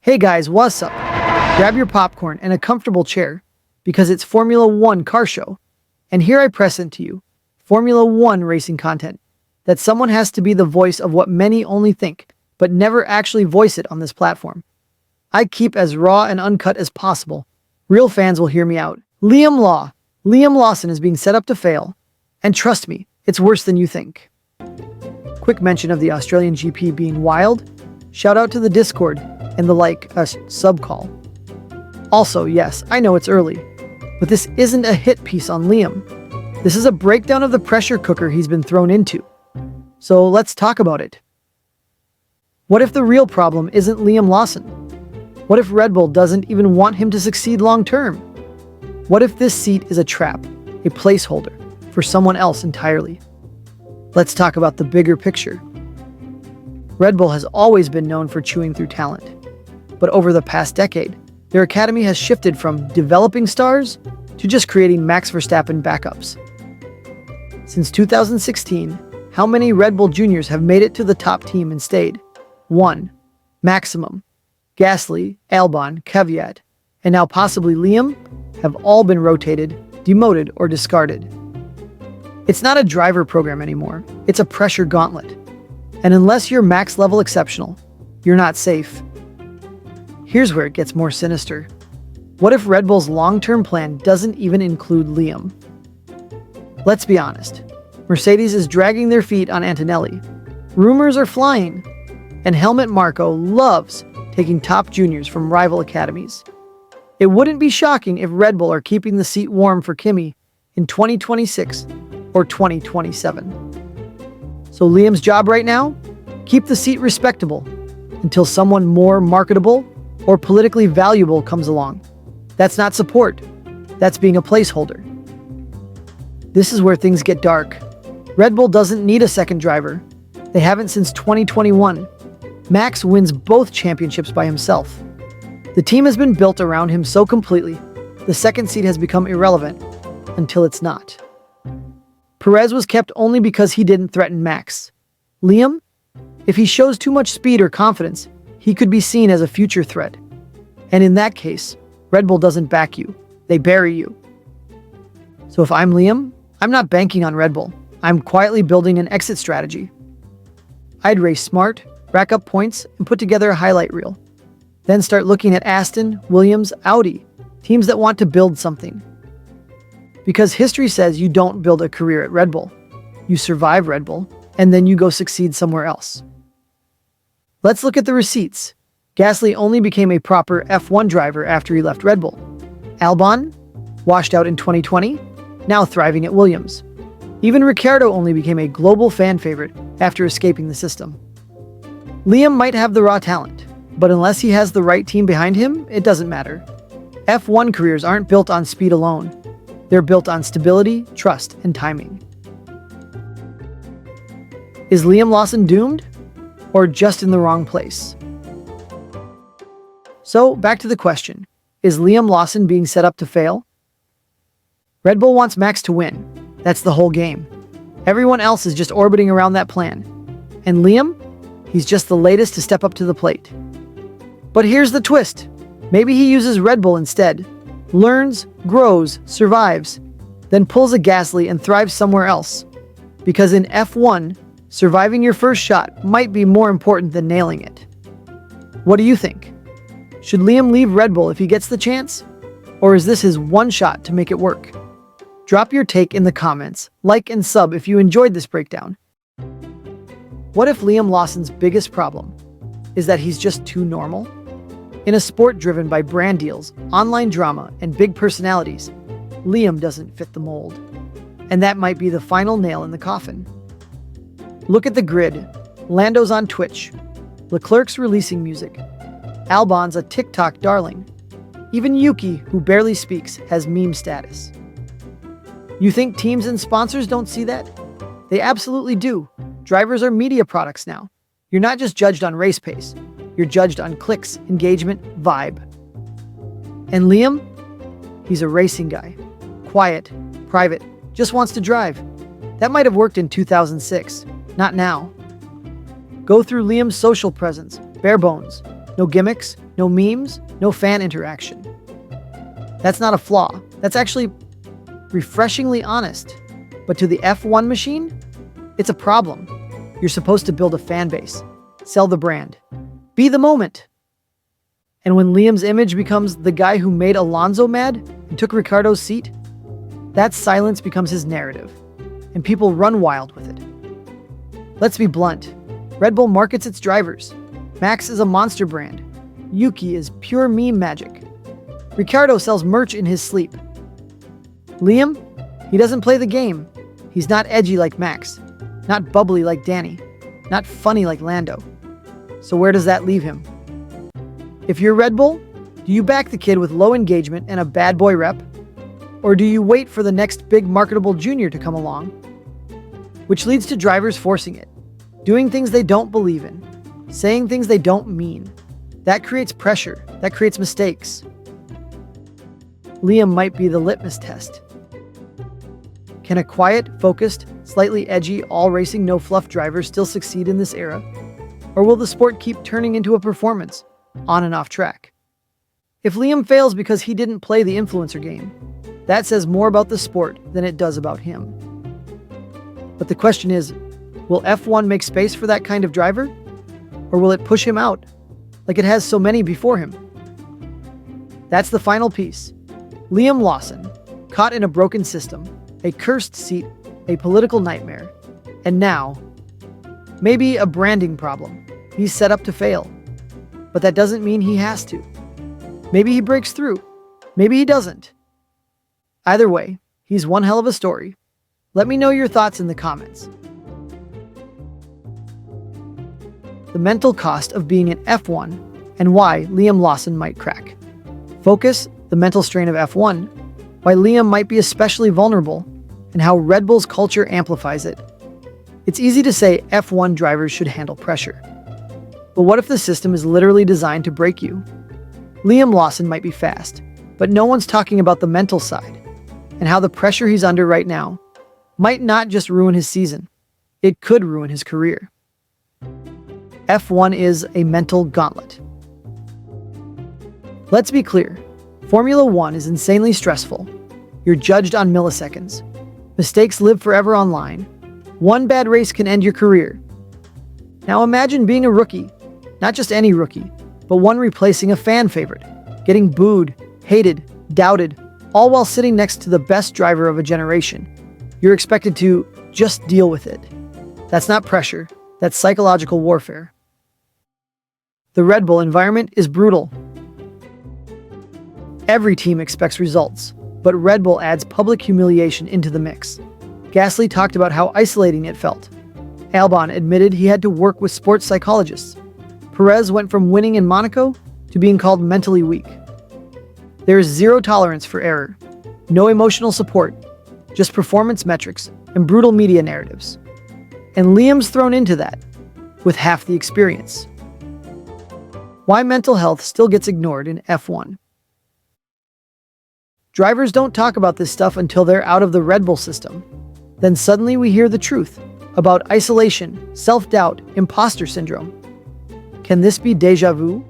Hey guys, what's up? Grab your popcorn and a comfortable chair because it's Formula One car show. And here I present to you Formula One racing content that someone has to be the voice of what many only think, but never actually voice it on this platform. I keep as raw and uncut as possible. Real fans will hear me out. Liam Lawson is being set up to fail. And trust me, it's worse than you think. Quick mention of the Australian GP being wild. Shout out to the Discord and the sub call. Also, yes, I know it's early, but this isn't a hit piece on Liam. This is a breakdown of the pressure cooker he's been thrown into. So let's talk about it. What if the real problem isn't Liam Lawson? What if Red Bull doesn't even want him to succeed long term? What if this seat is a trap, a placeholder, for someone else entirely? Let's talk about the bigger picture. Red Bull has always been known for chewing through talent, but over the past decade, their academy has shifted from developing stars to just creating Max Verstappen backups. Since 2016, how many Red Bull juniors have made it to the top team and stayed? 1. Maximum. Gasly, Albon, Kvyat, and now possibly Liam have all been rotated, demoted, or discarded. It's not a driver program anymore, it's a pressure gauntlet. And unless you're max level exceptional, you're not safe. Here's where it gets more sinister. What if Red Bull's long-term plan doesn't even include Liam? Let's be honest. Mercedes is dragging their feet on Antonelli. Rumors are flying. And Helmut Marko loves taking top juniors from rival academies. It wouldn't be shocking if Red Bull are keeping the seat warm for Kimi in 2026 or 2027. So Liam's job right now? Keep the seat respectable until someone more marketable or politically valuable comes along. That's not support. That's being a placeholder. This is where things get dark. Red Bull doesn't need a second driver. They haven't since 2021. Max wins both championships by himself. The team has been built around him so completely, the second seat has become irrelevant until it's not. Perez was kept only because he didn't threaten Max. Liam? If he shows too much speed or confidence, he could be seen as a future threat. And in that case, Red Bull doesn't back you. They bury you. So if I'm Liam, I'm not banking on Red Bull. I'm quietly building an exit strategy. I'd race smart, rack up points, and put together a highlight reel. Then start looking at Aston, Williams, Audi, teams that want to build something. Because history says you don't build a career at Red Bull. You survive Red Bull, and then you go succeed somewhere else. Let's look at the receipts. Gasly only became a proper F1 driver after he left Red Bull. Albon, washed out in 2020, now thriving at Williams. Even Ricciardo only became a global fan favorite after escaping the system. Liam might have the raw talent, but unless he has the right team behind him, it doesn't matter. F1 careers aren't built on speed alone. They're built on stability, trust, and timing. Is Liam Lawson doomed? Or just in the wrong place? So, back to the question. Is Liam Lawson being set up to fail? Red Bull wants Max to win. That's the whole game. Everyone else is just orbiting around that plan. And Liam? He's just the latest to step up to the plate. But here's the twist. Maybe he uses Red Bull instead. Learns, grows, survives, then pulls a Gasly and thrives somewhere else. Because in F1, surviving your first shot might be more important than nailing it. What do you think? Should Liam leave Red Bull if he gets the chance? Or is this his one shot to make it work? Drop your take in the comments, like and sub if you enjoyed this breakdown. What if Liam Lawson's biggest problem is that he's just too normal? In a sport driven by brand deals, online drama, and big personalities, Liam doesn't fit the mold. And that might be the final nail in the coffin. Look at the grid. Lando's on Twitch. Leclerc's releasing music. Albon's a TikTok darling. Even Yuki, who barely speaks, has meme status. You think teams and sponsors don't see that? They absolutely do. Drivers are media products now. You're not just judged on race pace. You're judged on clicks, engagement, vibe. And Liam? He's a racing guy. Quiet, private, just wants to drive. That might have worked in 2006. Not now. Go through Liam's social presence, bare bones, no gimmicks, no memes, no fan interaction. That's not a flaw. That's actually refreshingly honest. But to the F1 machine, it's a problem. You're supposed to build a fan base, sell the brand, be the moment. And when Liam's image becomes the guy who made Alonso mad and took Ricciardo's seat, that silence becomes his narrative, and people run wild with it. Let's be blunt. Red Bull markets its drivers. Max is a monster brand. Yuki is pure meme magic. Ricciardo sells merch in his sleep. Liam? He doesn't play the game. He's not edgy like Max, not bubbly like Danny, not funny like Lando. So where does that leave him? If you're Red Bull, do you back the kid with low engagement and a bad boy rep? Or do you wait for the next big marketable junior to come along? Which leads to drivers forcing it, doing things they don't believe in, saying things they don't mean. That creates pressure, that creates mistakes. Liam might be the litmus test. Can a quiet, focused, slightly edgy, all-racing, no-fluff driver still succeed in this era? Or will the sport keep turning into a performance, on and off track? If Liam fails because he didn't play the influencer game, that says more about the sport than it does about him. But the question is, will F1 make space for that kind of driver? Or will it push him out, like it has so many before him? That's the final piece. Liam Lawson, caught in a broken system, a cursed seat, a political nightmare, and now, maybe a branding problem. He's set up to fail. But that doesn't mean he has to. Maybe he breaks through. Maybe he doesn't. Either way, he's one hell of a story. Let me know your thoughts in the comments. The mental cost of being an F1 and why Liam Lawson might crack. Focus, the mental strain of F1, why Liam might be especially vulnerable, and how Red Bull's culture amplifies it. It's easy to say F1 drivers should handle pressure. But what if the system is literally designed to break you? Liam Lawson might be fast, but no one's talking about the mental side, and how the pressure he's under right now might not just ruin his season, it could ruin his career. F1 is a mental gauntlet. Let's be clear, Formula One is insanely stressful. You're judged on milliseconds. Mistakes live forever online. One bad race can end your career. Now imagine being a rookie, not just any rookie, but one replacing a fan favorite, getting booed, hated, doubted, all while sitting next to the best driver of a generation. You're expected to just deal with it. That's not pressure, that's psychological warfare. The Red Bull environment is brutal. Every team expects results, but Red Bull adds public humiliation into the mix. Gasly talked about how isolating it felt. Albon admitted he had to work with sports psychologists. Perez went from winning in Monaco to being called mentally weak. There is zero tolerance for error, no emotional support, just performance metrics and brutal media narratives. And Liam's thrown into that, with half the experience. Why mental health still gets ignored in F1. Drivers don't talk about this stuff until they're out of the Red Bull system. Then suddenly we hear the truth about isolation, self-doubt, imposter syndrome. Can this be deja vu?